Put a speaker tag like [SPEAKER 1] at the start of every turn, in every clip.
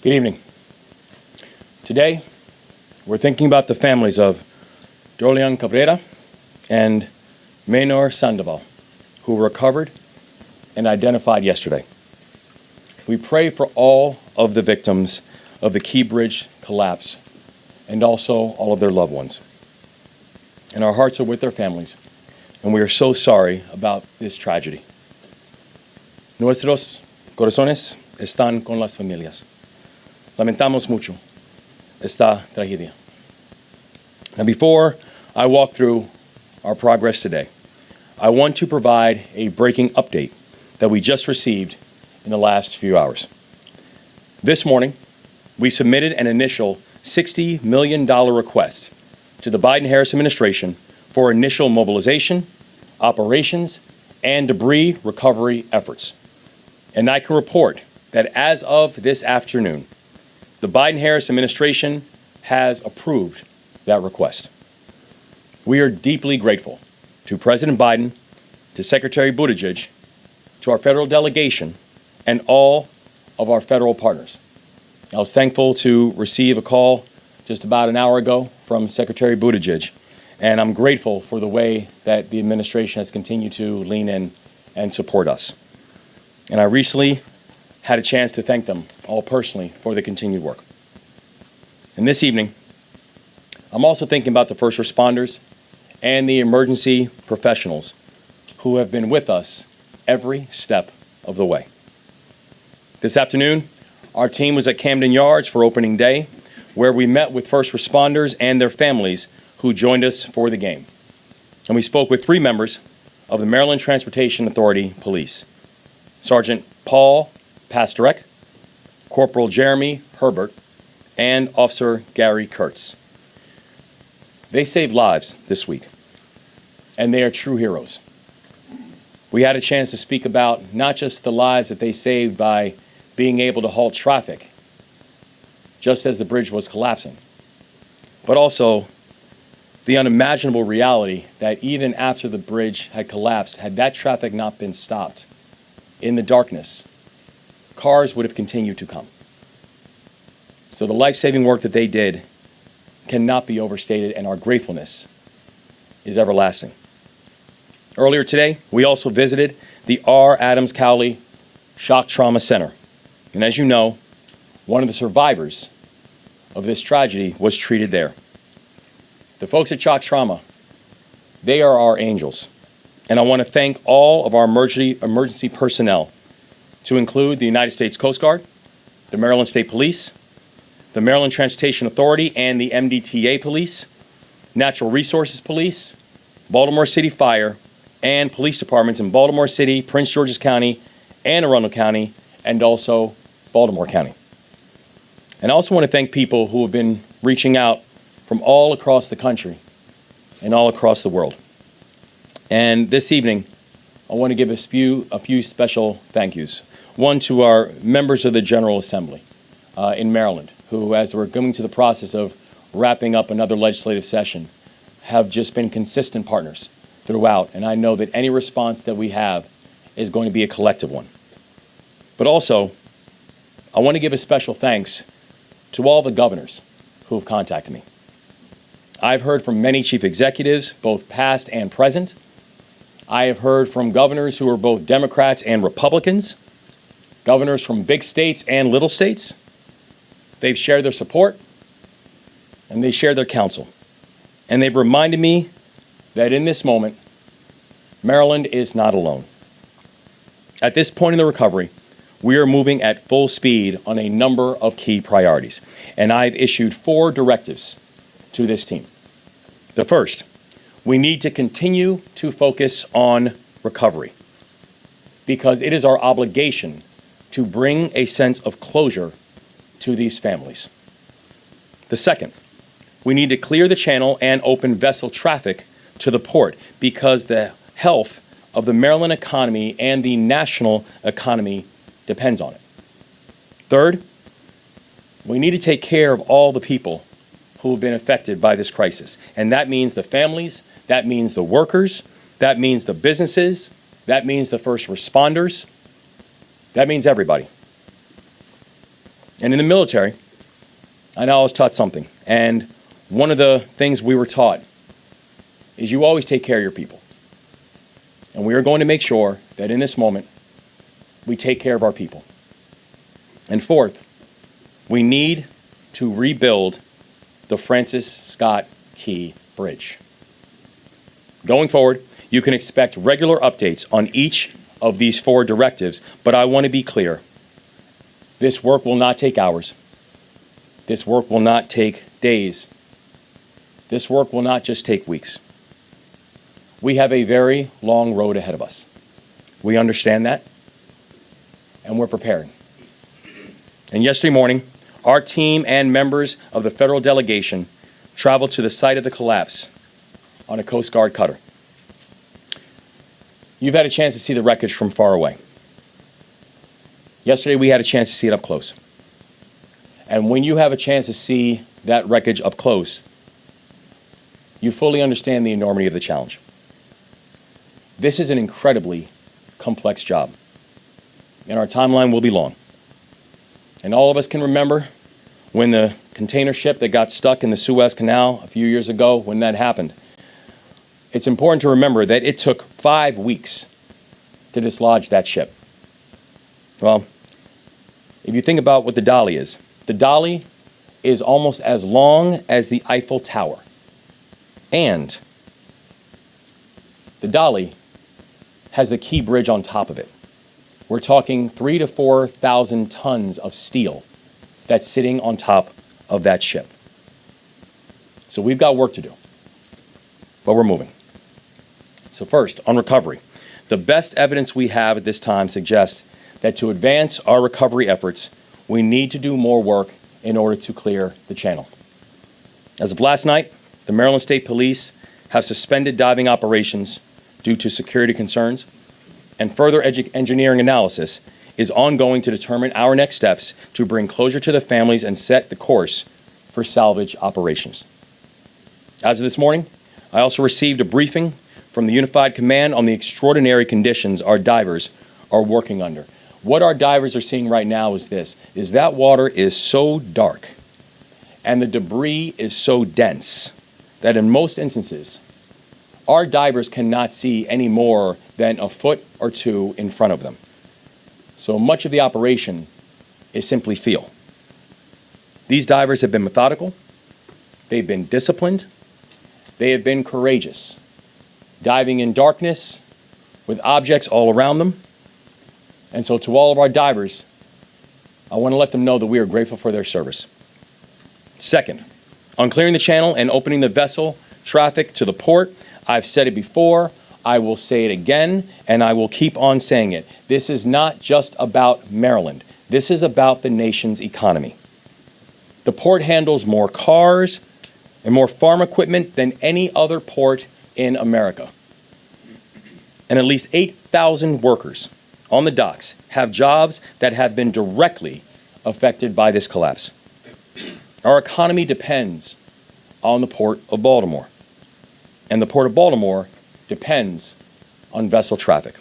[SPEAKER 1] Good evening. Today, we're thinking about the families of Dolian Cabrera and Menor Sandoval, who were recovered and identified yesterday. We pray for all of the victims of the Key Bridge collapse and also all of their loved ones. And our hearts are with their families, and we are so sorry about this tragedy. Nuestros corazones están con las familias. Lamentamos mucho esta tragedia. Now, before I walk through our progress today, I want to provide a breaking update that we just received in the last few hours. This morning, we submitted an initial $60 million request to the Biden-Harris administration for initial mobilization, operations, and debris recovery efforts. And I can report that as of this afternoon, the Biden-Harris administration has approved that request. We are deeply grateful to President Biden, to Secretary Buttigieg, to our federal delegation, and all of our federal partners. I was thankful to receive a call just about an hour ago from Secretary Buttigieg, and I'm grateful for the way that the administration has continued to lean in and support us. And I recently had a chance to thank them all personally for the continued work. And this evening, I'm also thinking about the first responders and the emergency professionals who have been with us every step of the way. This afternoon, our team was at Camden Yards for opening day, where we met with first responders and their families who joined us for the game. And we spoke with 3 members of the Maryland Transportation Authority Police: Sergeant Paul Pastorek, Corporal Jeremy Herbert, and Officer Gary Kurtz. They saved lives this week, and they are true heroes. We had a chance to speak about not just the lives that they saved by being able to halt traffic just as the bridge was collapsing, but also the unimaginable reality that even after the bridge had collapsed, had that traffic not been stopped in the darkness, cars would have continued to come. So the life-saving work that they did cannot be overstated, and our gratefulness is everlasting. Earlier today, we also visited the R. Adams Cowley Shock Trauma Center. And as you know, one of the survivors of this tragedy was treated there. The folks at Shock Trauma, they are our angels. And I want to thank all of our emergency personnel, to include the United States Coast Guard, the Maryland State Police, the Maryland Transportation Authority and the MDTA Police, Natural Resources Police, Baltimore City Fire, and police departments in Baltimore City, Prince George's County, Anne Arundel County, and also Baltimore County. And I also want to thank people who have been reaching out from all across the country and all across the world. And this evening, I want to give a few special thank yous. One to our members of the General Assembly in Maryland, who, as we're going to the process of wrapping up another legislative session, have just been consistent partners throughout. And I know that any response that we have is going to be a collective one. But also, I want to give a special thanks to all the governors who have contacted me. I've heard from many chief executives, both past and present. I have heard from governors who are both Democrats and Republicans, governors from big states and little states. They've shared their support, and they shared their counsel. And they've reminded me that in this moment, Maryland is not alone. At this point in the recovery, we are moving at full speed on a number of key priorities. And I've issued 4 directives to this team. The first, we need to continue to focus on recovery, because it is our obligation to bring a sense of closure to these families. The second, we need to clear the channel and open vessel traffic to the port, because the health of the Maryland economy and the national economy depends on it. Third, we need to take care of all the people who have been affected by this crisis. And that means the families, that means the workers, that means the businesses, that means the first responders, that means everybody. And in the military, I know I was taught something. And one of the things we were taught is you always take care of your people. And we are going to make sure that in this moment, we take care of our people. And fourth, we need to rebuild the Francis Scott Key Bridge. Going forward, you can expect regular updates on each of these 4 directives, but I want to be clear. This work will not take hours. This work will not take days. This work will not just take weeks. We have a very long road ahead of us. We understand that, and we're preparing. And yesterday morning, our team and members of the federal delegation traveled to the site of the collapse on a Coast Guard cutter. You've had a chance to see the wreckage from far away. Yesterday, we had a chance to see it up close. And when you have a chance to see that wreckage up close, you fully understand the enormity of the challenge. This is an incredibly complex job, and our timeline will be long. And all of us can remember when the container ship that got stuck in the Suez Canal a few years ago, when that happened. It's important to remember that it took 5 weeks to dislodge that ship. Well, if you think about what the dolly is almost as long as the Eiffel Tower. And the dolly has the key bridge on top of it. We're talking 3,000 to 4,000 tons of steel that's sitting on top of that ship. So we've got work to do, but we're moving. So first, on recovery, the best evidence we have at this time suggests that to advance our recovery efforts, we need to do more work in order to clear the channel. As of last night, the Maryland State Police have suspended diving operations due to security concerns, and further engineering analysis is ongoing to determine our next steps to bring closure to the families and set the course for salvage operations. As of this morning, I also received a briefing from the Unified Command on the extraordinary conditions our divers are working under. What our divers are seeing right now is that water is so dark and the debris is so dense that in most instances, our divers cannot see any more than a foot or 2 in front of them. So much of the operation is simply feel. These divers have been methodical, they've been disciplined, they have been courageous, diving in darkness with objects all around them. And so to all of our divers, I want to let them know that we are grateful for their service. Second, on clearing the channel and opening the vessel traffic to the port, I've said it before, I will say it again, and I will keep on saying it. This is not just about Maryland. This is about the nation's economy. The port handles more cars and more farm equipment than any other port in America. And at least 8,000 workers on the docks have jobs that have been directly affected by this collapse. Our economy depends on the Port of Baltimore, and the Port of Baltimore depends on vessel traffic.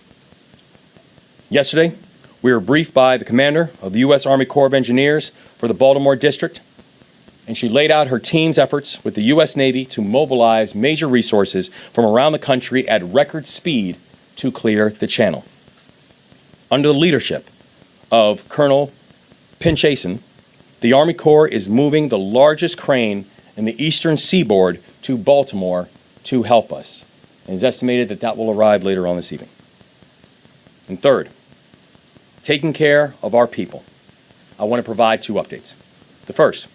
[SPEAKER 1] Yesterday, we were briefed by the commander of the U.S. Army Corps of Engineers for the Baltimore District, and she laid out her team's efforts with the U.S. Navy to mobilize major resources from around the country at record speed to clear the channel. Under the leadership of Colonel Pinchason, the Army Corps is moving the largest crane in the eastern seaboard to Baltimore to help us. And it's estimated that that will arrive later on this evening. And third, taking care of our people. I want to provide 2 updates. The first,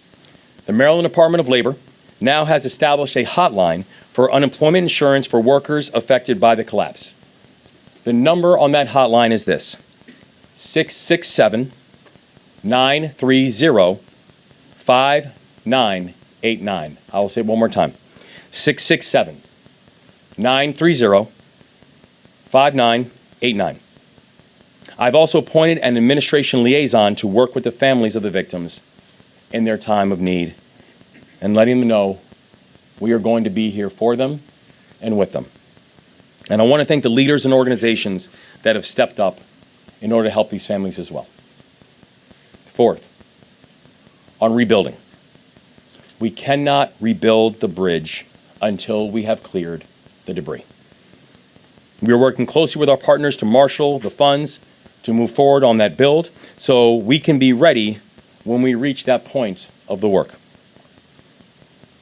[SPEAKER 1] the Maryland Department of Labor now has established a hotline for unemployment insurance for workers affected by the collapse. The number on that hotline is this: 667-930-5989. I will say it one more time. 667-930-5989. I've also appointed an administration liaison to work with the families of the victims in their time of need and letting them know we are going to be here for them and with them. And I want to thank the leaders and organizations that have stepped up in order to help these families as well. Fourth, on rebuilding. We cannot rebuild the bridge until we have cleared the debris. We are working closely with our partners to marshal the funds to move forward on that build so we can be ready when we reach that point of the work.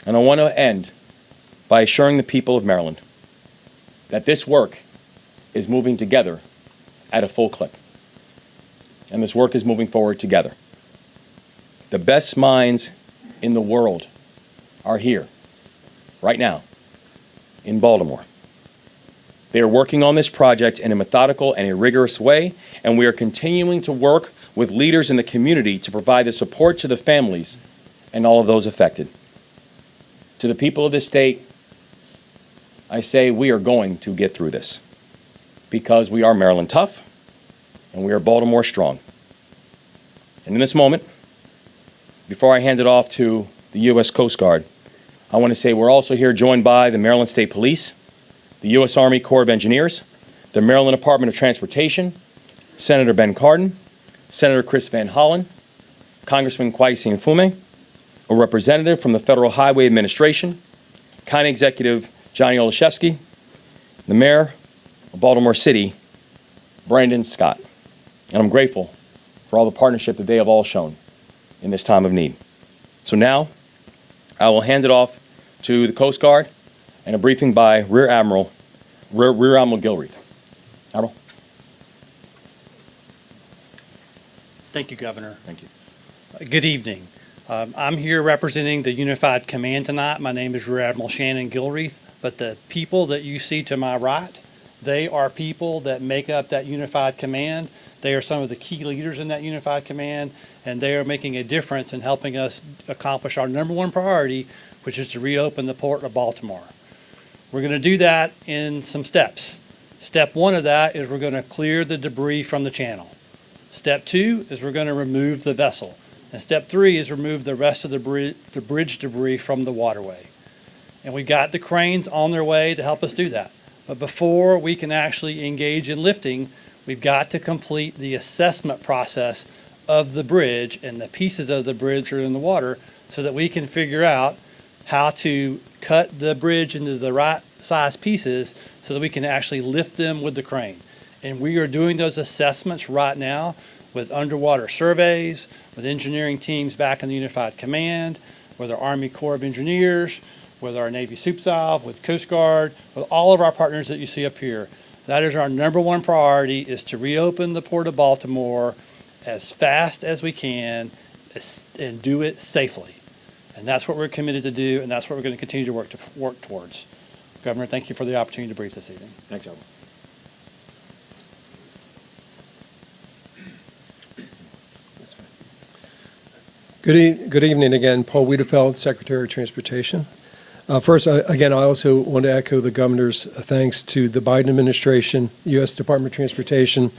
[SPEAKER 1] And I want to end by assuring the people of Maryland that this work is moving together at a full clip. And this work is moving forward together. The best minds in the world are here, right now, in Baltimore. They are working on this project in a methodical and a rigorous way, and we are continuing to work with leaders in the community to provide the support to the families and all of those affected. To the people of this state, I say we are going to get through this because we are Maryland tough and we are Baltimore strong. And in this moment, before I hand it off to the U.S. Coast Guard, I want to say we're also here joined by the Maryland State Police, the U.S. Army Corps of Engineers, the Maryland Department of Transportation, Senator Ben Cardin, Senator Chris Van Hollen, Congressman Kwesi Mfume, a representative from the Federal Highway Administration, County Executive Johnny Olszewski, the Mayor of Baltimore City, Brandon Scott. And I'm grateful for all the partnership that they have all shown in this time of need. So now, I will hand it off to the Coast Guard and a briefing by Rear Admiral Gilreath. Admiral.
[SPEAKER 2] Thank you, Governor.
[SPEAKER 1] Thank you.
[SPEAKER 2] Good evening. I'm here representing the Unified Command tonight. My name is Rear Admiral Shannon Gilreath, but the people that you see to my right, they are people that make up that Unified Command. They are some of the key leaders in that Unified Command, and they are making a difference in helping us accomplish our number one priority, which is to reopen the Port of Baltimore. We're going to do that in some steps. Step one of that is we're going to clear the debris from the channel. Step two is we're going to remove the vessel. And step three is remove the rest of the bridge debris from the waterway. And we've got the cranes on their way to help us do that. But before we can actually engage in lifting, we've got to complete the assessment process of the bridge and the pieces of the bridge that are in the water so that we can figure out how to cut the bridge into the right size pieces so that we can actually lift them with the crane. And we are doing those assessments right now with underwater surveys, with engineering teams back in the Unified Command, with our Army Corps of Engineers, with our Navy SUPSALV, with Coast Guard, with all of our partners that you see up here. That is our number one priority, is to reopen the Port of Baltimore as fast as we can and do it safely. And that's what we're committed to do, and that's what we're going to continue to work towards. Governor, thank you for the opportunity to brief this evening.
[SPEAKER 1] Thanks, Admiral.
[SPEAKER 3] Good evening again. Paul Wiedefeld, Secretary of Transportation. First, again, I also want to echo the Governor's thanks to the Biden administration, U.S. Department of Transportation,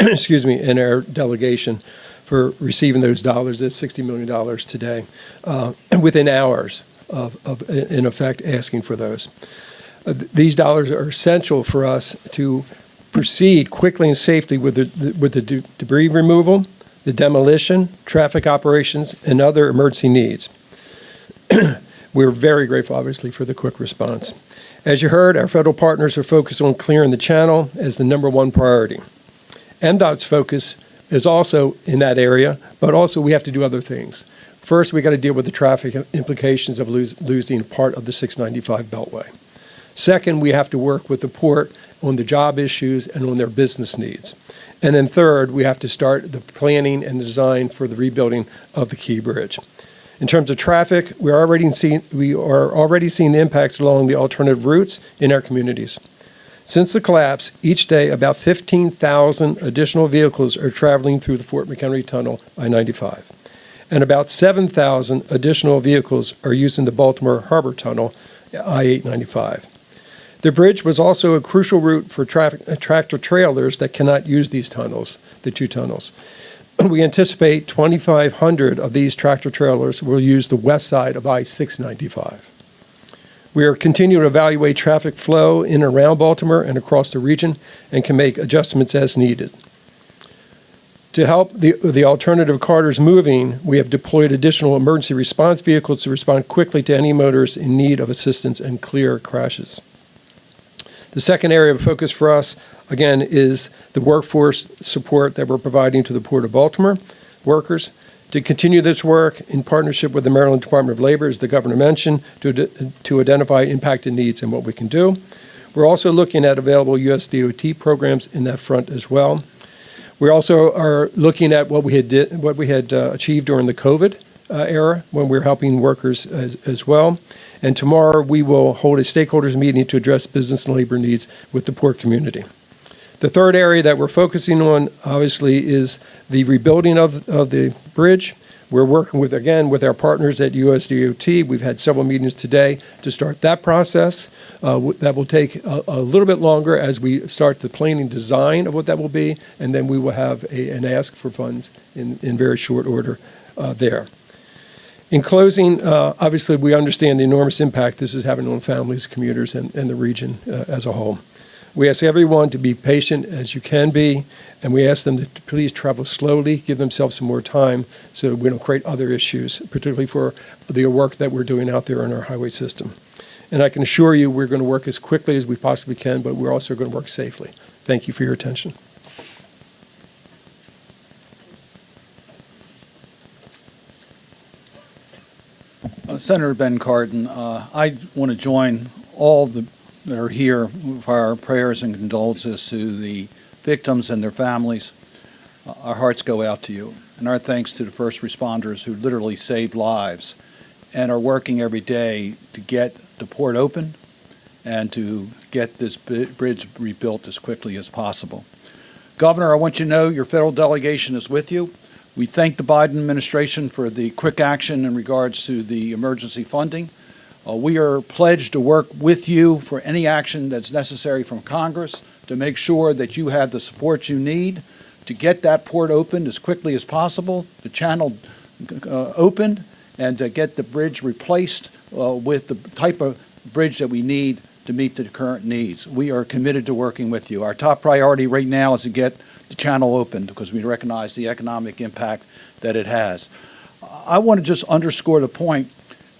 [SPEAKER 3] excuse me, and our delegation for receiving those dollars, that's $60 million today, within hours of, in effect, asking for those. These dollars are essential for us to proceed quickly and safely with the debris removal, the demolition, traffic operations, and other emergency needs. We're very grateful, obviously, for the quick response. As you heard, our federal partners are focused on clearing the channel as the number one priority. MDOT's focus is also in that area, but also we have to do other things. First, we got to deal with the traffic implications of losing part of the 695 Beltway. Second, we have to work with the port on the job issues and on their business needs. And then third, we have to start the planning and the design for the rebuilding of the Key Bridge. In terms of traffic, we are already seeing the impacts along the alternative routes in our communities. Since the collapse, each day about 15,000 additional vehicles are traveling through the Fort McHenry Tunnel, I-95. And about 7,000 additional vehicles are using the Baltimore Harbor Tunnel, I-895. The bridge was also a crucial route for tractor trailers that cannot use these tunnels, the two tunnels. We anticipate 2,500 of these tractor trailers will use the west side of I-695. We are continuing to evaluate traffic flow in and around Baltimore and across the region and can make adjustments as needed. To help the alternative corridors moving, we have deployed additional emergency response vehicles to respond quickly to any motorists in need of assistance and clear crashes. The second area of focus for us, again, is the workforce support that we're providing to the Port of Baltimore workers. To continue this work in partnership with the Maryland Department of Labor, as the governor mentioned, to identify impacted needs and what we can do. We're also looking at available U.S. DOT programs in that front as well. We also are looking at what we had achieved during the COVID era when we were helping workers as well. And tomorrow we will hold a stakeholders meeting to address business and labor needs with the port community. The third area that we're focusing on, obviously, is the rebuilding of the bridge. We're working with our partners at USDOT. We've had several meetings today to start that process. That will take a little bit longer as we start the planning design of what that will be, and then we will have an ask for funds in very short order there. In closing, obviously, we understand the enormous impact this is having on families, commuters, and the region as a whole. We ask everyone to be patient as you can be, and we ask them to please travel slowly, give themselves some more time so we don't create other issues, particularly for the work that we're doing out there in our highway system. And I can assure you we're going to work as quickly as we possibly can, but we're also going to work safely. Thank you for your attention.
[SPEAKER 4] Senator Ben Cardin, I want to join all that are here with our prayers and condolences to the victims and their families. Our hearts go out to you, and our thanks to the first responders who literally saved lives and are working every day to get the port open and to get this bridge rebuilt as quickly as possible. Governor, I want you to know your federal delegation is with you. We thank the Biden administration for the quick action in regards to the emergency funding. We are pledged to work with you for any action that's necessary from Congress to make sure that you have the support you need to get that port opened as quickly as possible, the channel opened, and to get the bridge replaced with the type of bridge that we need to meet the current needs. We are committed to working with you. Our top priority right now is to get the channel opened because we recognize the economic impact that it has. I want to just underscore the point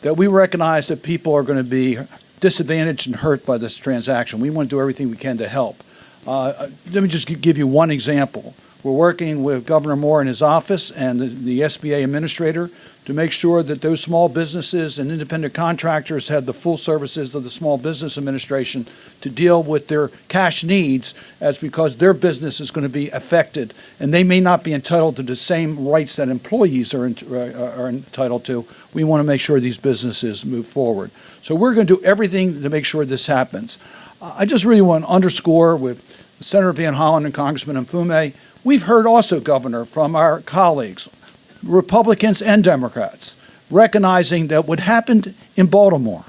[SPEAKER 4] that we recognize that people are going to be disadvantaged and hurt by this transaction. We want to do everything we can to help. Let me just give you one example. We're working with Governor Moore and his office and the SBA administrator to make sure that those small businesses and independent contractors have the full services of the Small Business Administration to deal with their cash needs, as because their business is going to be affected and they may not be entitled to the same rights that employees are entitled to. We want to make sure these businesses move forward. So we're going to do everything to make sure this happens. I just really want to underscore with Senator Van Hollen and Congressman Mfume, we've heard also, Governor, from our colleagues, Republicans and Democrats, recognizing that what happened in Baltimore,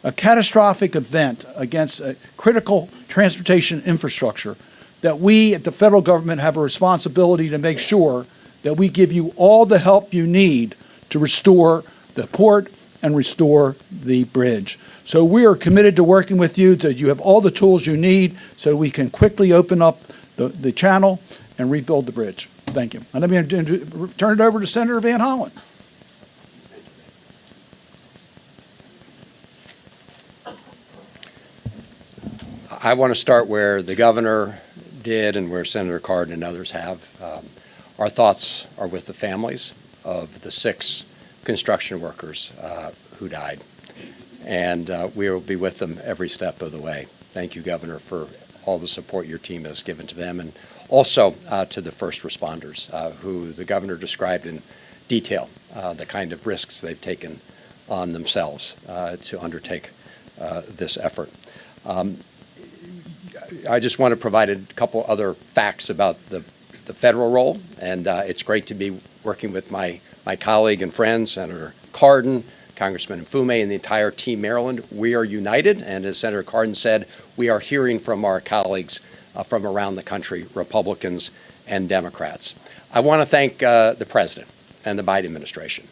[SPEAKER 4] a catastrophic event against a critical transportation infrastructure, that we at the federal government have a responsibility to make sure that we give you all the help you need to restore the port and restore the bridge. So we are committed to working with you, that you have all the tools you need so we can quickly open up the channel and rebuild the bridge. Thank you. And let me turn it over to Senator Van Hollen.
[SPEAKER 5] I want to start where the governor did and where Senator Cardin and others have. Our thoughts are with the families of the 6 construction workers who died. And we will be with them every step of the way. Thank you, Governor, for all the support your team has given to them, and also to the first responders who the governor described in detail the kind of risks they've taken on themselves to undertake this effort. I just want to provide a couple other facts about the federal role, and it's great to be working with my colleague and friend, Senator Cardin, Congressman Mfume, and the entire team Maryland. We are united, and as Senator Cardin said, we are hearing from our colleagues from around the country, Republicans and Democrats. I want to thank the President and the Biden administration,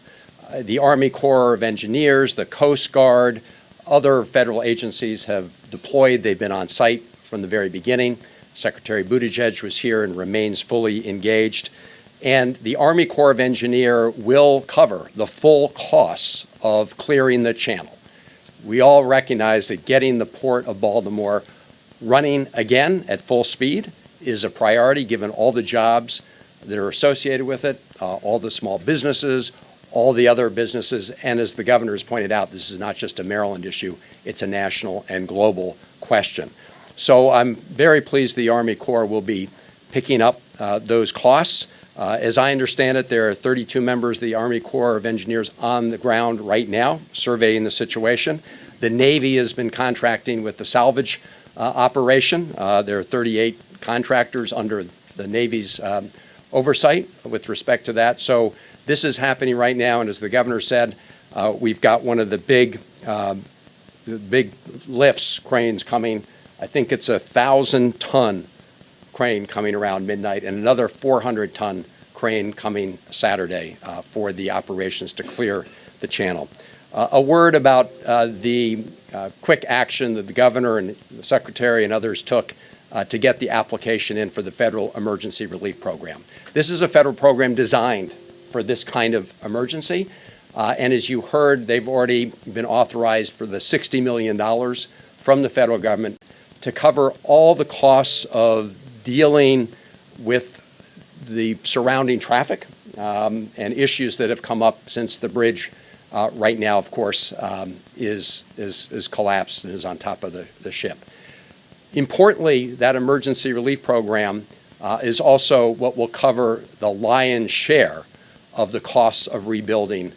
[SPEAKER 5] the Army Corps of Engineers, the Coast Guard, other federal agencies have deployed. They've been on site from the very beginning. Secretary Buttigieg was here and remains fully engaged. And the Army Corps of Engineers will cover the full costs of clearing the channel. We all recognize that getting the Port of Baltimore running again at full speed is a priority given all the jobs that are associated with it, all the small businesses, all the other businesses. And as the governor has pointed out, this is not just a Maryland issue, it's a national and global question. So I'm very pleased the Army Corps will be picking up those costs. As I understand it, there are 32 members of the Army Corps of Engineers on the ground right now surveying the situation. The Navy has been contracting with the salvage operation. There are 38 contractors under the Navy's oversight with respect to that. So this is happening right now, and as the governor said, we've got one of the big lifts, cranes coming. I think it's a 1,000-ton crane coming around midnight and another 400-ton crane coming Saturday for the operations to clear the channel. A word about the quick action that the governor and the secretary and others took to get the application in for the Federal Emergency Relief Program. This is a federal program designed for this kind of emergency. And as you heard, they've already been authorized for the $60 million from the federal government to cover all the costs of dealing with the surrounding traffic and issues that have come up since the bridge right now, of course, is collapsed and is on top of the ship. Importantly, that emergency relief program is also what will cover the lion's share of the costs of rebuilding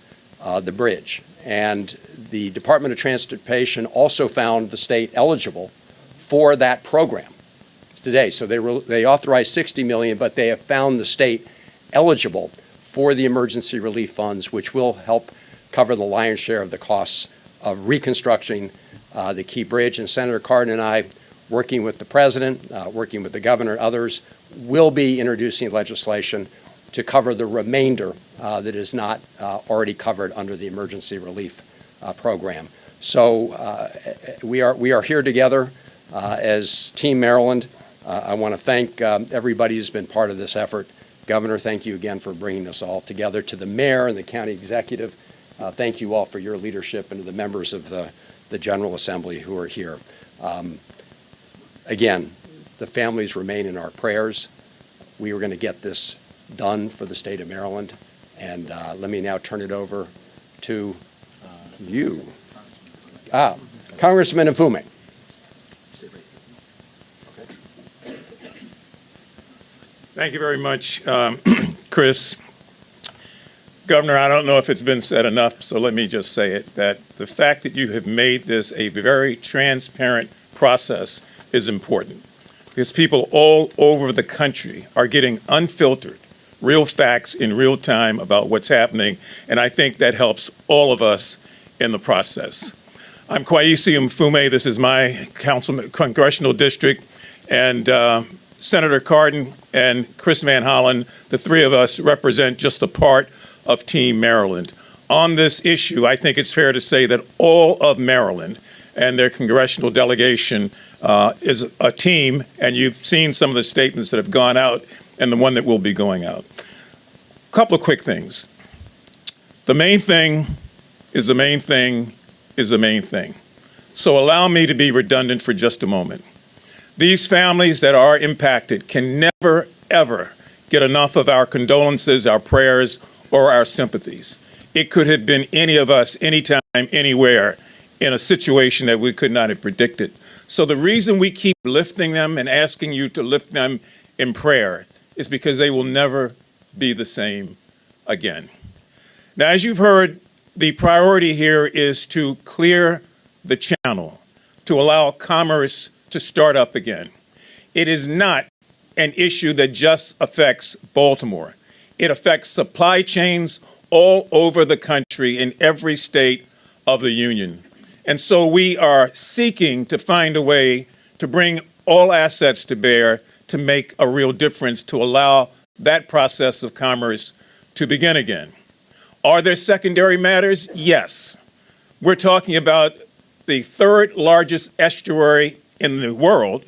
[SPEAKER 5] the bridge. And the Department of Transportation also found the state eligible for that program today. So they authorized $60 million, but they have found the state eligible for the emergency relief funds, which will help cover the lion's share of the costs of reconstructing the Key Bridge. And Senator Cardin and I, working with the president, working with the governor and others, will be introducing legislation to cover the remainder that is not already covered under the emergency relief program. So we are here together as Team Maryland. I want to thank everybody who's been part of this effort. Governor, thank you again for bringing us all together. To the mayor and the county executive, thank you all for your leadership, and to the members of the General Assembly who are here. Again, the families remain in our prayers. We are going to get this done for the state of Maryland. And let me now turn it over to you. Congressman Mfume.
[SPEAKER 6] Thank you very much, Chris. Governor, I don't know if it's been said enough, so let me just say it, that the fact that you have made this a very transparent process is important, because people all over the country are getting unfiltered, real facts in real time about what's happening, and I think that helps all of us in the process. I'm Kwesi Mfume. This is my congressional district, and Senator Cardin and Chris Van Hollen, the three of us represent just a part of Team Maryland. On this issue, I think it's fair to say that all of Maryland and their congressional delegation is a team, and you've seen some of the statements that have gone out and the one that will be going out. A couple of quick things. The main thing is the main thing is the main thing. So allow me to be redundant for just a moment. These families that are impacted can never, ever get enough of our condolences, our prayers, or our sympathies. It could have been any of us, anytime, anywhere, in a situation that we could not have predicted. So the reason we keep lifting them and asking you to lift them in prayer is because they will never be the same again. Now, as you've heard, the priority here is to clear the channel, to allow commerce to start up again. It is not an issue that just affects Baltimore. It affects supply chains all over the country in every state of the union. And so we are seeking to find a way to bring all assets to bear to make a real difference, to allow that process of commerce to begin again. Are there secondary matters? Yes. We're talking about the third largest estuary in the world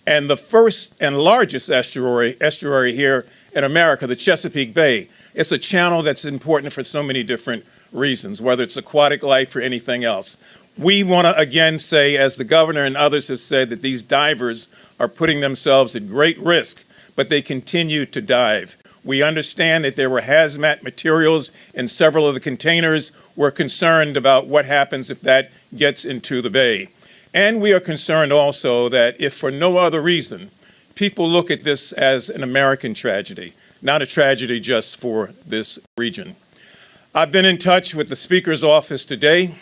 [SPEAKER 6] and the first and largest estuary here in America, the Chesapeake Bay. It's a channel that's important for so many different reasons, whether it's aquatic life or anything else. We want to again say, as the governor and others have said, that these divers are putting themselves at great risk, but they continue to dive. We understand that there were hazmat materials in several of the containers. We're concerned about what happens if that gets into the bay. And we are concerned also that if for no other reason, people look at this as an American tragedy, not a tragedy just for this region. I've been in touch with the Speaker's office today.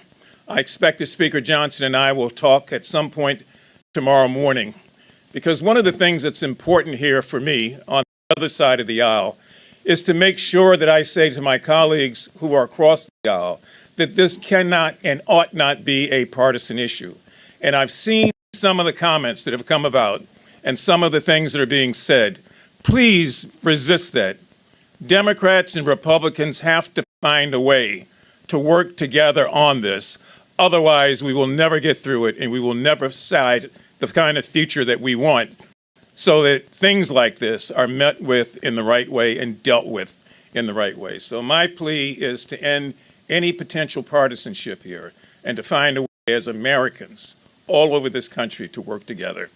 [SPEAKER 6] I expect that Speaker Johnson and I will talk at some point tomorrow morning, because one of the things that's important here for me on the other side of the aisle is to make sure that I say to my colleagues who are across the aisle that this cannot and ought not be a partisan issue. And I've seen some of the comments that have come about and some of the things that are being said. Please resist that. Democrats and Republicans have to find a way to work together on this. Otherwise, we will never get through it, and we will never decide the kind of future that we want, so that things like this are met with in the right way and dealt with in the right way. So my plea is to end any potential partisanship here and to find a way as Americans all over this country to work together.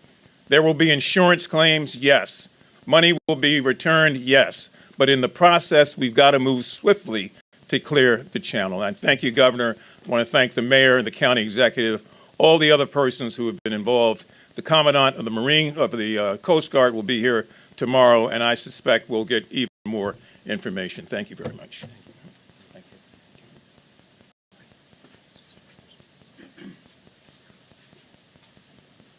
[SPEAKER 6] There will be insurance claims, yes. Money will be returned, yes. But in the process, we've got to move swiftly to clear the channel. And thank you, Governor. I want to thank the mayor and the county executive, all the other persons who have been involved. The Commandant of the Coast Guard will be here tomorrow, and I suspect we'll get even more information. Thank you very much.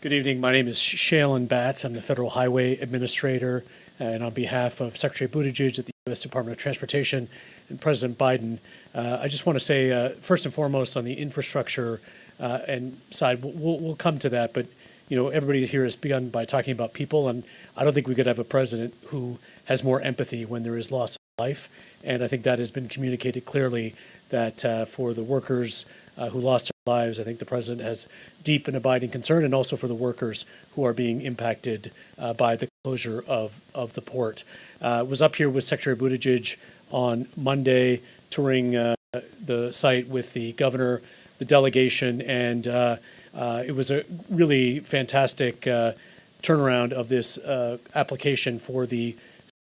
[SPEAKER 7] Good evening. My name is Shailen Batts. I'm the Federal Highway Administrator, and on behalf of Secretary Buttigieg at the U.S. Department of Transportation and President Biden, I just want to say, first and foremost, on the infrastructure and side, we'll come to that, but you know, everybody here has begun by talking about people, and I don't think we could have a president who has more empathy when there is loss of life, and I think that has been communicated clearly that for the workers who lost their lives, I think the president has deep and abiding concern, and also for the workers who are being impacted by the closure of the port. Was up here with Secretary Buttigieg on Monday, touring the site with the governor, the delegation, and it was a really fantastic turnaround of this application for the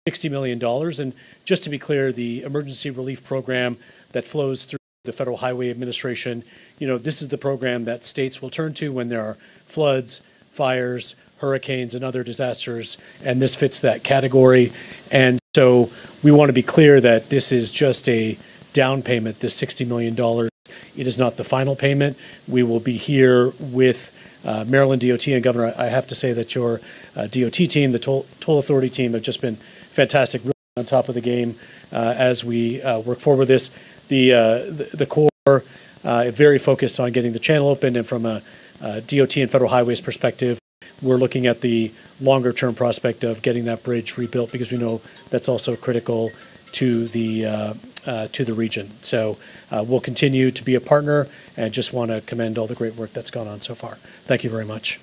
[SPEAKER 7] $60 million. And just to be clear, the emergency relief program that flows through the Federal Highway Administration, you know, this is the program that states will turn to when there are floods, fires, hurricanes, and other disasters, and this fits that category. And so we want to be clear that this is just a down payment, this $60 million. It is not the final payment. We will be here with Maryland DOT and Governor. I have to say that your DOT team, the toll authority team, have just been fantastic, really on top of the game as we work forward with this. The Corps very focused on getting the channel open, and from a DOT and Federal Highways perspective, we're looking at the longer term prospect of getting that bridge rebuilt, because we know that's also critical to the region. So we'll continue to be a partner, and just want to commend all the great work that's gone on so far. Thank you very much.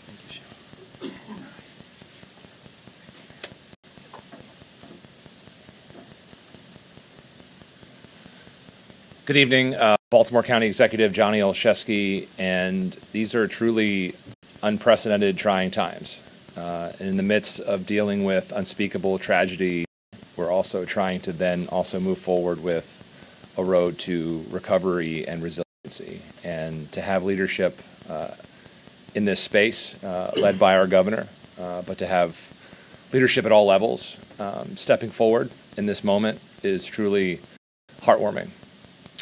[SPEAKER 8] Good evening, Baltimore County Executive Johnny Olszewski, and these are truly unprecedented, trying times. In the midst of dealing with unspeakable tragedy, we're also trying to then also move forward with a road to recovery and resiliency, and to have leadership in this space led by our governor, but to have leadership at all levels stepping forward in this moment is truly heartwarming.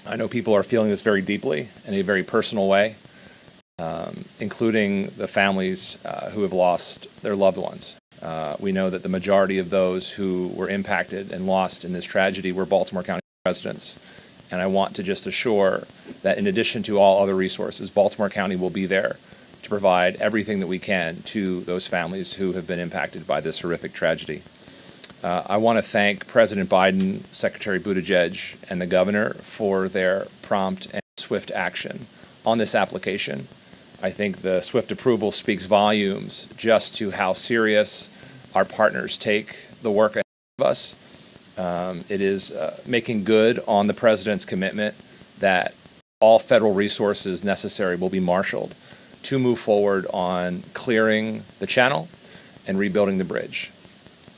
[SPEAKER 8] I know people are feeling this very deeply in a very personal way, including the families who have lost their loved ones. We know that the majority of those who were impacted and lost in this tragedy were Baltimore County residents. And I want to just assure that in addition to all other resources, Baltimore County will be there to provide everything that we can to those families who have been impacted by this horrific tragedy. I want to thank President Biden, Secretary Buttigieg, and the governor for their prompt and swift action on this application. I think the swift approval speaks volumes just to how serious our partners take the work ahead of us. It is making good on the president's commitment that all federal resources necessary will be marshaled to move forward on clearing the channel and rebuilding the bridge.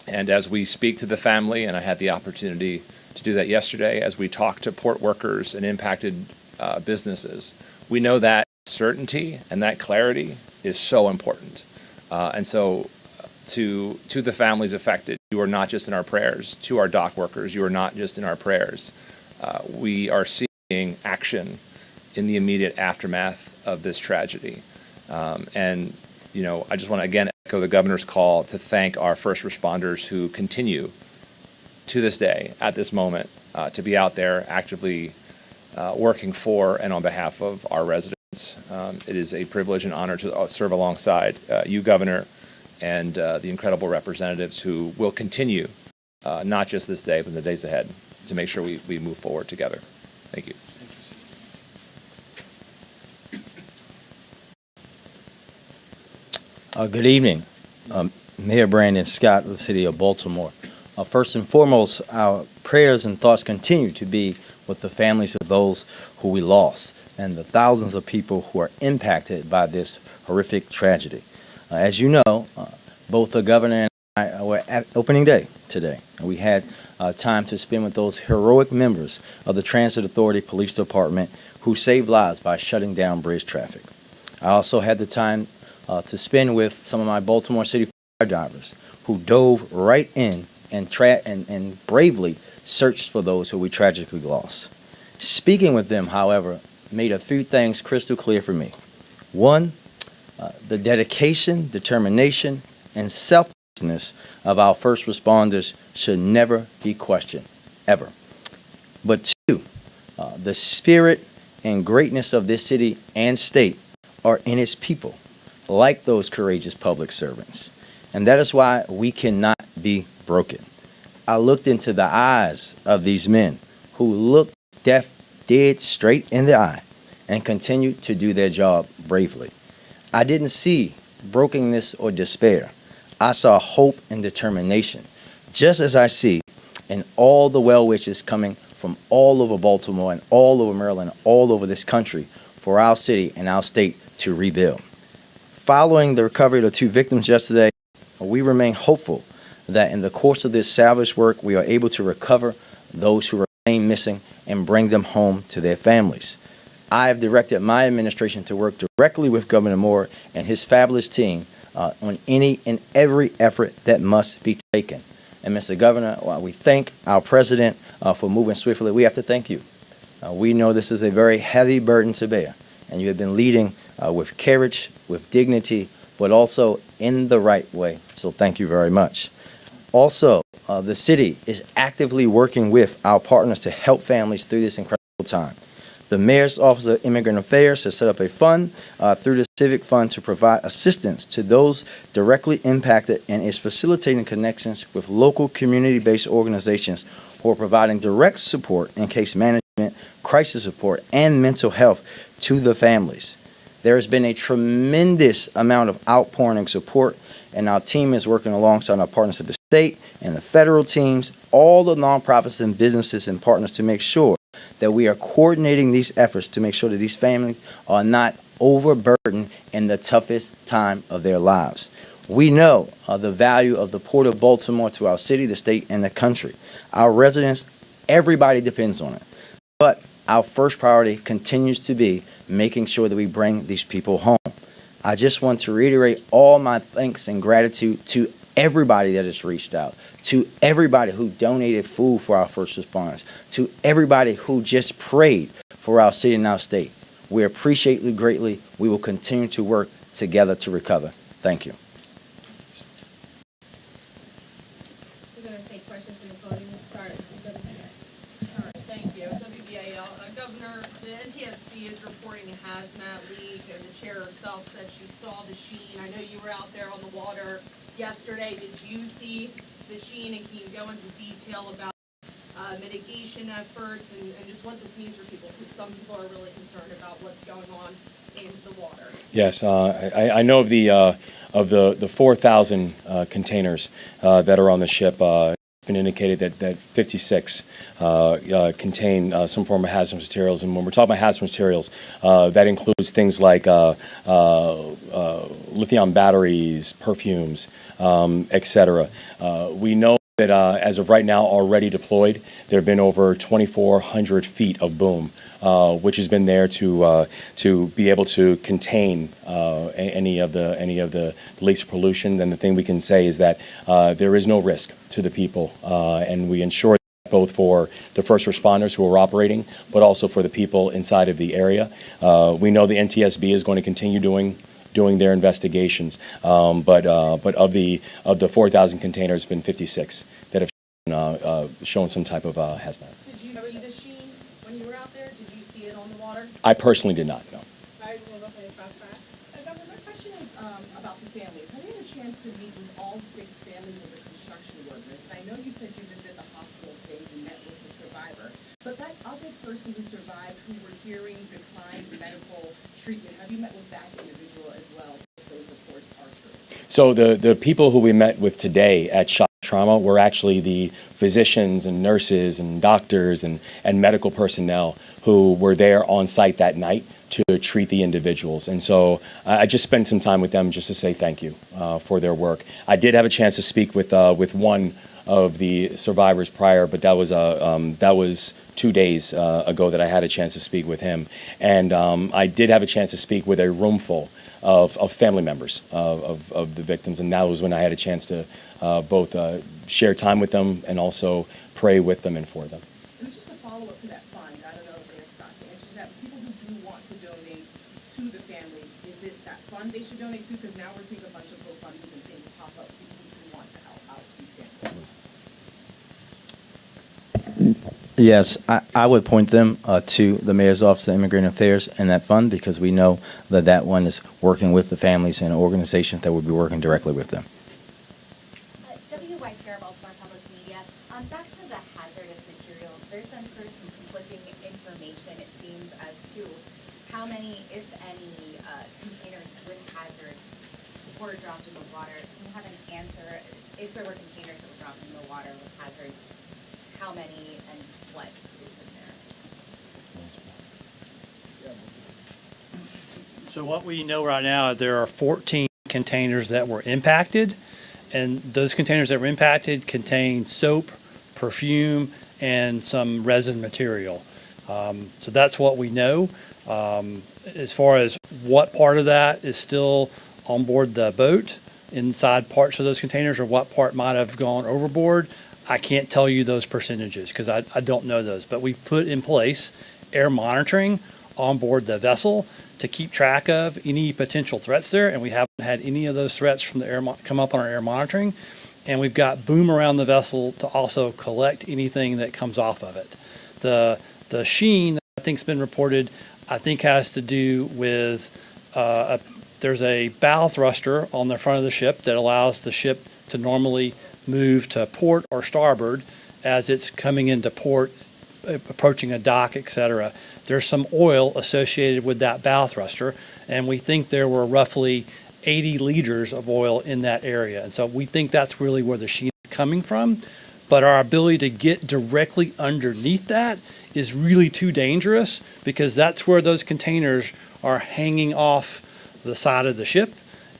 [SPEAKER 8] And as we speak to the family, and I had the opportunity to do that yesterday, as we talk to port workers and impacted businesses, we know that certainty and that clarity is so important. And so to the families affected, you are not just in our prayers. To our dock workers, you are not just in our prayers. We are seeing action in the immediate aftermath of this tragedy. And, you know, I just want to again echo the governor's call to thank our first responders who continue to this day, at this moment, to be out there actively working for and on behalf of our residents. It is a privilege and honor to serve alongside you, Governor, and the incredible representatives who will continue, not just this day, but in the days ahead, to make sure we move forward together. Thank you.
[SPEAKER 9] Good evening. Mayor Brandon Scott of the City of Baltimore. First and foremost, our prayers and thoughts continue to be with the families of those who we lost and the thousands of people who are impacted by this horrific tragedy. As you know, both the governor and I were at opening day today, and we had time to spend with those heroic members of the Transit Authority Police Department who saved lives by shutting down bridge traffic. I also had the time to spend with some of my Baltimore City fire divers who dove right in and bravely searched for those who we tragically lost. Speaking with them, however, made a few things crystal clear for me. One, the dedication, determination, and selflessness of our first responders should never be questioned, ever. But two, the spirit and greatness of this city and state are in its people, like those courageous public servants. And that is why we cannot be broken. I looked into the eyes of these men who looked death dead straight in the eye and continued to do their job bravely. I didn't see brokenness or despair. I saw hope and determination, just as I see in all the well wishes coming from all over Baltimore and all over Maryland, all over this country for our city and our state to rebuild. Following the recovery of the two victims yesterday, we remain hopeful that in the course of this salvage work, we are able to recover those who remain missing and bring them home to their families. I have directed my administration to work directly with Governor Moore and his fabulous team on any and every effort that must be taken. And Mr. Governor, while we thank our president for moving swiftly, we have to thank you. We know this is a very heavy burden to bear, and you have been leading with courage, with dignity, but also in the right way. So thank you very much. Also, the city is actively working with our partners to help families through this incredible time. The Mayor's Office of Immigrant Affairs has set up a fund through the Civic Fund to provide assistance to those directly impacted and is facilitating connections with local community-based organizations who are providing direct support in case management, crisis support, and mental health to the families. There has been a tremendous amount of outpouring of support, and our team is working alongside our partners at the state and the federal teams, all the nonprofits and businesses and partners to make sure that we are coordinating these efforts to make sure that these families are not overburdened in the toughest time of their lives. We know the value of the Port of Baltimore to our city, the state, and the country. Our residents, everybody depends on it. But our first priority continues to be making sure that we bring these people home. I just want to reiterate all my thanks and gratitude to everybody that has reached out, to everybody who donated food for our first responders, to everybody who just prayed for our city and our state. We appreciate you greatly. We will continue to work together to recover. Thank you.
[SPEAKER 10] We're going to take questions from the podium. We'll start with the mayor.
[SPEAKER 11] All right, thank you. WBAL. Governor, the NTSB is reporting a hazmat leak, and the chair herself said she saw the sheen. I know you were out there on the water yesterday. Did you see the sheen, and can you go into detail about mitigation efforts, and just what this means for people, because some people are really concerned about what's going on in the water.
[SPEAKER 1] Yes, I know of the 4,000 containers that are on the ship. It's been indicated that 56 contain some form of hazardous materials, and when we're talking about hazardous materials, that includes things like lithium batteries, perfumes, etc. We know that as of right now, already deployed, there have been over 2,400 feet of boom, which has been there to be able to contain any of the leaks of pollution. And the thing we can say is that there is no risk to the people, and we ensure that both for the first responders who are operating, but also for the people inside of the area. We know the NTSB is going to continue doing their investigations, but of the 4,000 containers, it's been 56 that have shown some type of hazmat.
[SPEAKER 11] Did you see the sheen when you were out there? Did you see it on the water?
[SPEAKER 1] I personally did not know.
[SPEAKER 12] Governor, my question is about the families. Have you had a chance to meet with all 6 families of the construction workers? And I know you said you visited the hospital today, you met with the survivor, but that other person who survived, who were hearing declined medical treatment, have you met with that individual as well, if those reports are true?
[SPEAKER 1] So the people who we met with today at Shock Trauma were actually the physicians and nurses and doctors and medical personnel who were there on site that night to treat the individuals. And so I just spent some time with them just to say thank you for their work. I did have a chance to speak with one of the survivors prior, but that was 2 days ago that I had a chance to speak with him. And I did have a chance to speak with a room full of family members of the victims, and that was when I had a chance to both share time with them and also pray with them and for them.
[SPEAKER 12] And it's just a follow-up to that fund. I don't know if it's not to answer that. People who do want to donate to the families, is it that fund they should donate to? Because now we're seeing a bunch of GoFundMes and things pop up. People who do want to help out these families.
[SPEAKER 9] Yes, I would point them to the Mayor's Office of Immigrant Affairs and that fund, because we know that that one is working with the families and organizations that would be working directly with them.
[SPEAKER 13] WYPR Baltimore Public Media. Back to the hazardous materials, there's been sort of some conflicting information, it seems, as to how many, if any, containers with hazards were dropped in the water. Can you have an answer, if there were containers that were dropped in the water with hazards, how many and what is in there?
[SPEAKER 2] So what we know right now, there are 14 containers that were impacted, and those containers that were impacted contain soap, perfume, and some resin material. So that's what we know. As far as what part of that is still on board the boat, inside parts of those containers, or what part might have gone overboard, I can't tell you those percentages because I don't know those. But we've put in place air monitoring on board the vessel to keep track of any potential threats there, and we haven't had any of those threats from the air come up on our air monitoring. And we've got boom around the vessel to also collect anything that comes off of it. The sheen that I think's been reported, I think has to do with there's a bow thruster on the front of the ship that allows the ship to normally move to port or starboard as it's coming into port, approaching a dock, etc. There's some oil associated with that bow thruster, and we think there were roughly 80 liters of oil in that area. And so we think that's really where the sheen is coming from. But our ability to get directly underneath that is really too dangerous, because that's where those containers are hanging off the side of the ship,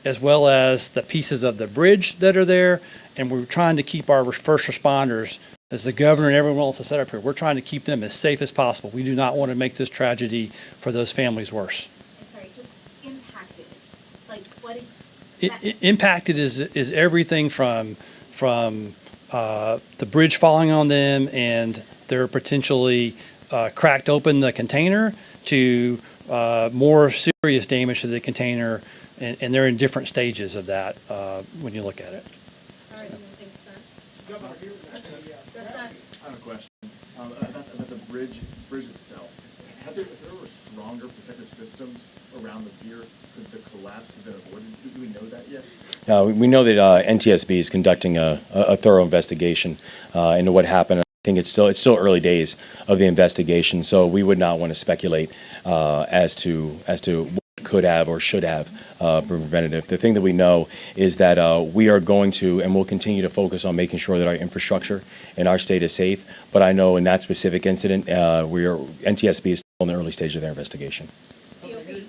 [SPEAKER 2] as well as the pieces of the bridge that are there. And we're trying to keep our first responders, as the governor and everyone else has set up here, we're trying to keep them as safe as possible. We do not want to make this tragedy for those families worse.
[SPEAKER 13] Sorry, just impacted. Like what?
[SPEAKER 2] Impacted is everything from the bridge falling on them and they're potentially cracked open the container, to more serious damage to the container, and they're in different stages of that when you look at it.
[SPEAKER 11] All right, thanks, sir.
[SPEAKER 14] Governor,
[SPEAKER 11] Yes, sir.
[SPEAKER 14] I have a question about the bridge itself. If there were stronger protective systems around the pier, could the collapse have been avoided? Do we know that yet?
[SPEAKER 1] We know that NTSB is conducting a thorough investigation into what happened. think it's still early days of the investigation, so we would not want to speculate as to what could have or should have been preventative. The thing that we know is that we are going to and will continue to focus on making sure that our infrastructure in our state is safe. But I know in that specific incident, NTSB is still in the early stage of their investigation.
[SPEAKER 10] COP, please.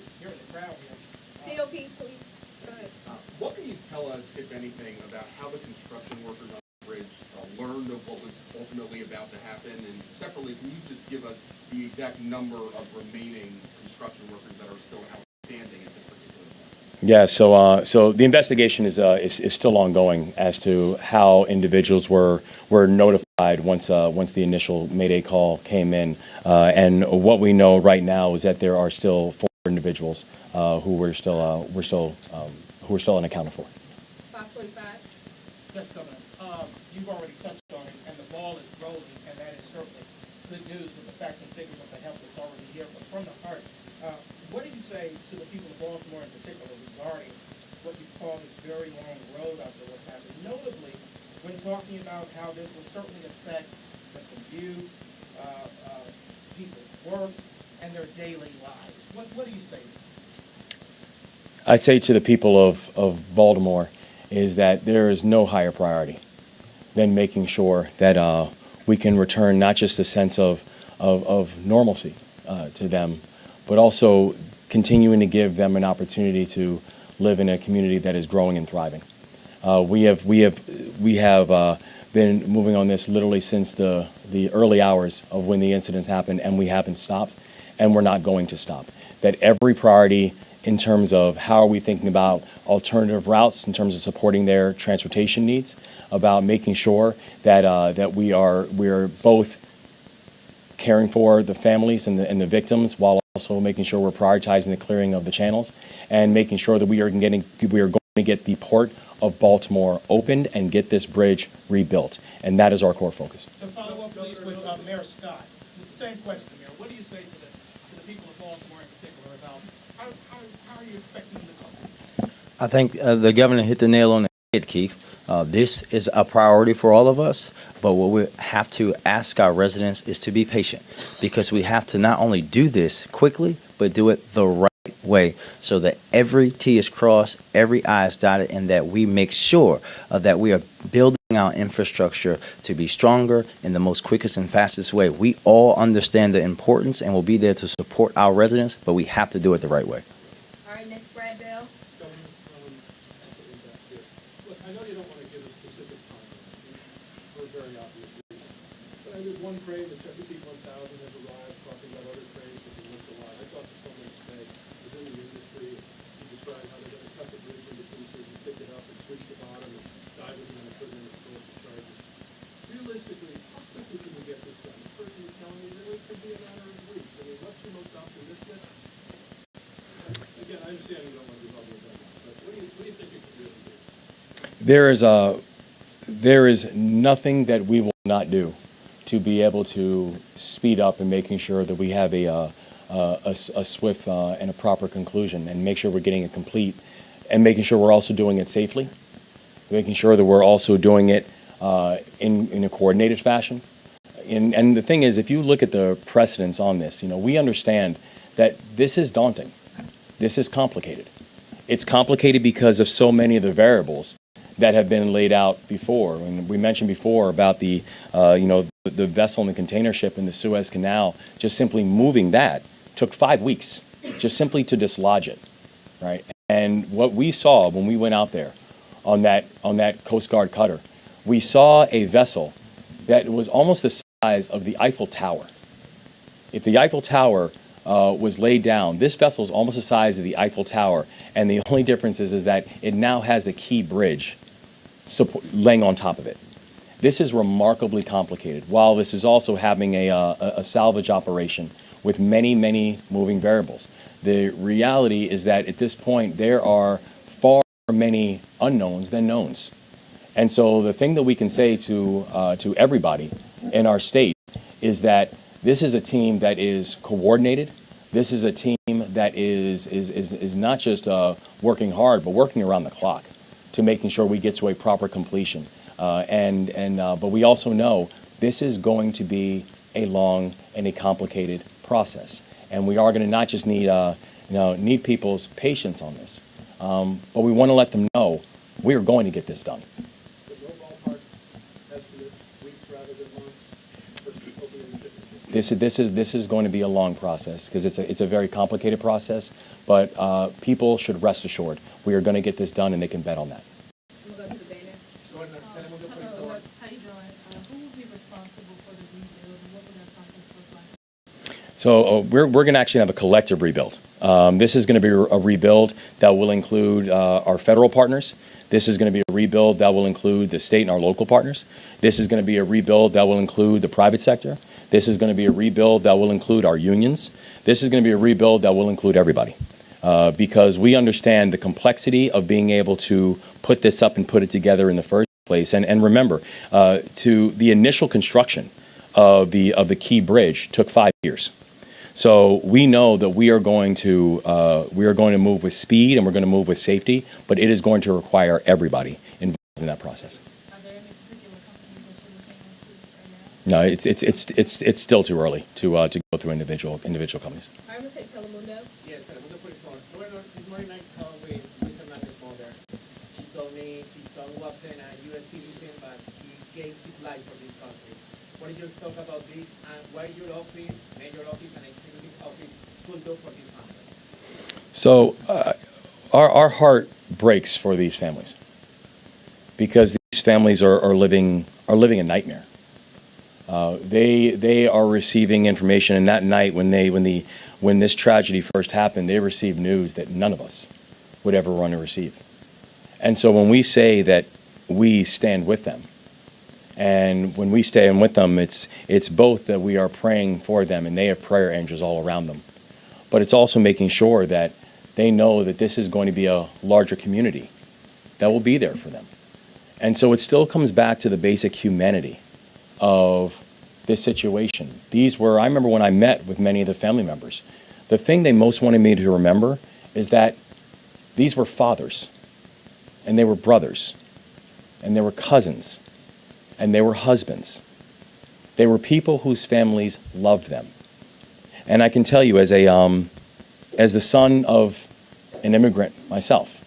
[SPEAKER 10] Go ahead.
[SPEAKER 14] What can you tell us, if anything, about how the construction workers on the bridge learned of what was ultimately about to happen? And separately, can you just give us the exact number of remaining construction workers that are still outstanding at this particular point?
[SPEAKER 1] Yeah, so the investigation is still ongoing as to how individuals were notified once the initial Mayday call came in, and what we know right now is that there are still 4 individuals who we're still unaccounted for.
[SPEAKER 10] 545.
[SPEAKER 15] Yes, Governor. You've already touched on it, and the ball is rolling, and that is certainly good news with the facts and figures of the help that's already here. But from the heart, what do you say to the people of Baltimore in particular regarding what you call this very long road out there, what's happening? Notably, when talking about how this will certainly affect the commute, people's work, and their daily lives. What do you say to them?
[SPEAKER 1] I'd say to the people of Baltimore is that there is no higher priority than making sure that we can return not just a sense of normalcy to them, but also continuing to give them an opportunity to live in a community that is growing and thriving. We have been moving on this literally since the early hours of when the incidents happened, and we haven't stopped, and we're not going to stop. That every priority in terms of how are we thinking about alternative routes, in terms of supporting their transportation needs, about making sure that we are both caring for the families and the victims while also making sure we're prioritizing the clearing of the channels and making sure that we are going to get the port of Baltimore opened and get this bridge rebuilt. And that is our core focus.
[SPEAKER 15] To follow up, please, with Mayor Scott. Same question, Mayor. What do you say to the people of Baltimore in particular about how are you expecting them to come?
[SPEAKER 9] I think the governor hit the nail on the head, Keith. This is a priority for all of us, but what we have to ask our residents is to be patient, because we have to not only do this quickly, but do it the right way so that every T is crossed, every I is dotted, and that we make sure that we are building our infrastructure to be stronger in the most quickest and fastest way. We all understand the importance and will be there to support our residents, but we have to do it the right way.
[SPEAKER 10] All right, next, Brad Bell.
[SPEAKER 16] Look, I know you don't want to give a specific time for a very obvious reason, but I did one train, the 17-1000 has arrived, talking about other trains that have missed a lot. I talked to someone today within the industry who described how they're going to cut the bridge into pieces and pick it up and switch the bottom and dive it in and put it in the store for charges. Realistically, how quickly can we get this done? The person is telling me that it could be a matter of weeks. I mean, what's your most optimistic? Again, I understand you don't want to be public on that, but what do you think you could really do?
[SPEAKER 1] There is nothing that we will not do to be able to speed up and making sure that we have a swift and a proper conclusion, and make sure we're getting it complete, and making sure we're also doing it safely, making sure that we're also doing it in a coordinated fashion. And the thing is, if you look at the precedents on this, we understand that this is daunting. This is complicated. It's complicated because of so many of the variables that have been laid out before. And we mentioned before about the vessel and the container ship in the Suez Canal. Just simply moving that took 5 weeks, just simply to dislodge it, right? And what we saw when we went out there on that Coast Guard cutter, we saw a vessel that was almost the size of the Eiffel Tower. If the Eiffel Tower was laid down, this vessel is almost the size of the Eiffel Tower, and the only difference is that it now has the key bridge laying on top of it. This is remarkably complicated, while this is also having a salvage operation with many, many moving variables. The reality is that at this point, there are far many unknowns than knowns. And so the thing that we can say to everybody in our state is that this is a team that is coordinated. This is a team that is not just working hard, but working around the clock to making sure we get to a proper completion. But we also know this is going to be a long and a complicated process. And we are going to not just need, need people's patience on this, but we want to let them know we are going to get this done.
[SPEAKER 16] But no ballpark estimate, weeks rather than months, for opening the shipping.
[SPEAKER 1] This is going to be a long process because it's a very complicated process, but people should rest assured we are going to get this done and they can bet on that.
[SPEAKER 11] How you doing? Who will be responsible for the rebuild and what will that process look like?
[SPEAKER 1] So we're going to actually have a collective rebuild. This is going to be a rebuild that will include our federal partners. This is going to be a rebuild that will include the state and our local partners. This is going to be a rebuild that will include the private sector. This is going to be a rebuild that will include our unions. This is going to be a rebuild that will include everybody. Because we understand the complexity of being able to put this up and put it together in the first place. And remember, to the initial construction of the Key Bridge took 5 years. So we know that we are going to move with speed and we're going to move with safety, but it is going to require everybody involved in that process.
[SPEAKER 11] Are there any particular companies that you're looking into right now?
[SPEAKER 1] No, it's still too early to go through individual companies.
[SPEAKER 10] I'm gonna take Telemundo.
[SPEAKER 17] Yes, Telemundo for the phone. Well, this morning I called with Lisa Hernandez's mother. She told me his son wasn't a U.S. citizen, but he gave his life for this country. What did you talk about this, and why your office, mayor office, and executive office could do for this family?
[SPEAKER 1] So our heart breaks for these families because these families are living a nightmare. They are receiving information, and that night when this tragedy first happened, they received news that none of us would ever want to receive. And so when we say that we stand with them, and when we stand with them, it's both that we are praying for them, and they have prayer angels all around them, but it's also making sure that they know that this is going to be a larger community that will be there for them. And so it still comes back to the basic humanity of this situation. I remember when I met with many of the family members, the thing they most wanted me to remember is that these were fathers, and they were brothers, and they were cousins, and they were husbands. They were people whose families loved them. And I can tell you, as the son of an immigrant myself,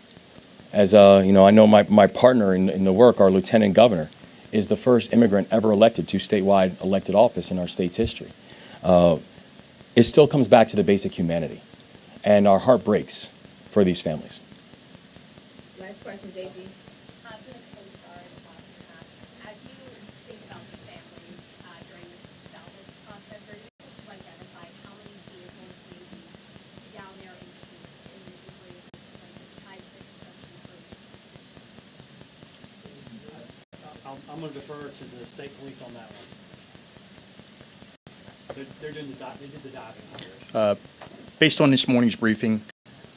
[SPEAKER 1] I know my partner in the work, our lieutenant governor, is the first immigrant ever elected to statewide elected office in our state's history. It still comes back to the basic humanity, and our heart breaks for these families.
[SPEAKER 10] Last question, JP.
[SPEAKER 13] To the Coast Guard, perhaps, as you think about the families during this salvage process, are you able to identify how many vehicles may be down there encased in the debris at this point tied to the construction crews?
[SPEAKER 2] I'm going to defer to the state police on that one. They did the diving operation.
[SPEAKER 18] Based on this morning's briefing,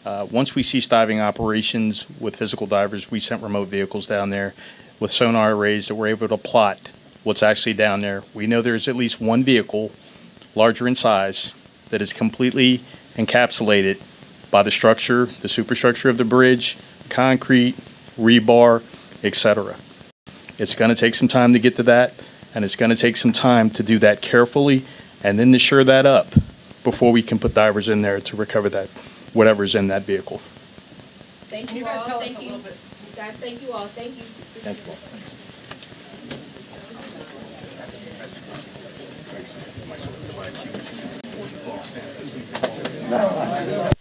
[SPEAKER 18] once we ceased diving operations with physical divers, we sent remote vehicles down there with sonar arrays that were able to plot what's actually down there. We know there's at least one vehicle, larger in size, that is completely encapsulated by the structure, the superstructure of the bridge, concrete, rebar, etc. It's going to take some time to get to that, and it's going to take some time to do that carefully and then to shore that up before we can put divers in there to recover that, whatever's in that vehicle.
[SPEAKER 10] Thank you all. Thank you. Guys, thank you all. Thank you.
[SPEAKER 1] Thank you all.